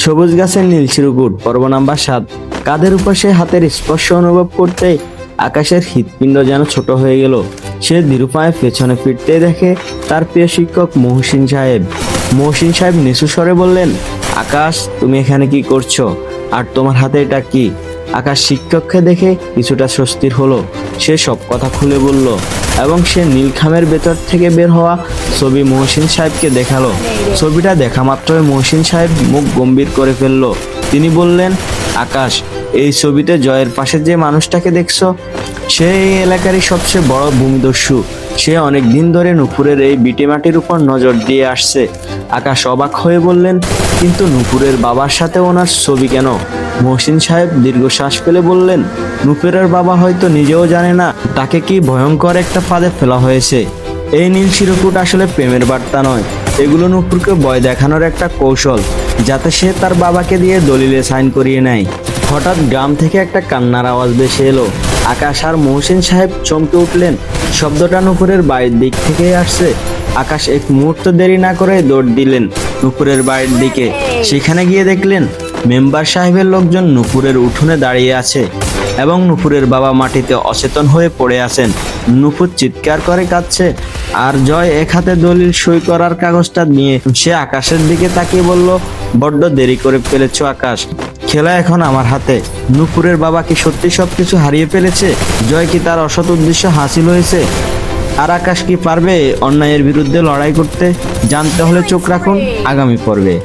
সবুজ গাছের নীল চিরকুট পর্ব নাম্বার 7। কাঁধের উপর সে হাতের স্পর্শ অনুভব করতে আকাশের হৃৎপিণ্ড যেন ছোট হয়ে গেল। সে ধীরুপায়ে পেছনে ফিরতে দেখে তার প্রিয় শিক্ষক মহসিন সাহেব। মহসিন সাহেব নিচু স্বরে বললেন, আকাশ, তুমি এখানে কি করছো? আর তোমার হাতে এটা কি? আকাশ শিক্ষককে দেখে কিছুটা স্বস্তির হলো। সে সব কথা খুলে বলল এবং সে নীলখামের ভেতর থেকে বের হওয়া ছবি মহসিন সাহেবকে দেখালো। ছবিটা দেখা মাত্রই মহসিন সাহেব মুখ গম্ভীর করে ফেললো। তিনি বললেন, আকাশ, এই ছবিতে জয়ের পাশে যে মানুষটাকে দেখছো, সে এই এলাকারই সবচেয়ে বড় ভূমিদস্যু। সে অনেক দিন ধরে নুপুরের এই ভিটেমাটির উপর নজর দিয়ে আসছে। আকাশ অবাক হয়ে বললেন, কিন্তু নুপুরের বাবার সাথে ওনার ছবি কেন? মহসিন সাহেব দীর্ঘশ্বাস ফেলে বললেন, নুপুরের বাবা হয়তো নিজেও জানে না তাকে কি ভয়ঙ্কর একটা ফাঁদে ফেলা হয়েছে। এই নীল চিরকুট আসলে প্রেমের বার্তা নয়, এগুলো নুপুরকে ভয় দেখানোর একটা কৌশল, যাতে সে তার বাবাকে দিয়ে দলিলে সাইন করিয়ে নেয়। হঠাৎ গ্রাম থেকে একটা কান্নার আওয়াজ ভেসে এলো। আকাশ আর মহসিন সাহেব চমকে উঠলেন। শব্দটা নুপুরের বাড়ির দিক থেকেই আসছে। আকাশ এক মুহূর্ত দেরি না করে দৌড় দিলেন নুপুরের বাড়ির দিকে। সেখানে গিয়ে দেখলেন মেম্বার সাহেবের লোকজন নুপুরের উঠোনে দাঁড়িয়ে আছে এবং নুপুরের বাবা মাটিতে অচেতন হয়ে পড়ে আছেন। নুপুর চিৎকার করে কাঁদছে আর জয় এক হাতে দলিল সই করার কাগজটা নিয়ে সে আকাশের দিকে তাকিয়ে বলল, বড্ড দেরি করে ফেলেছো আকাশ, খেলা এখন আমার হাতে। নুপুরের বাবা কি সত্যি সবকিছু হারিয়ে ফেলেছে? জয় কি তার অসৎ উদ্দেশ্য হাসিল হয়েছে? আর আকাশ কি পারবে অন্যায়ের বিরুদ্ধে লড়াই করতে? জানতে হলে চোখ রাখুন আগামী পর্বে।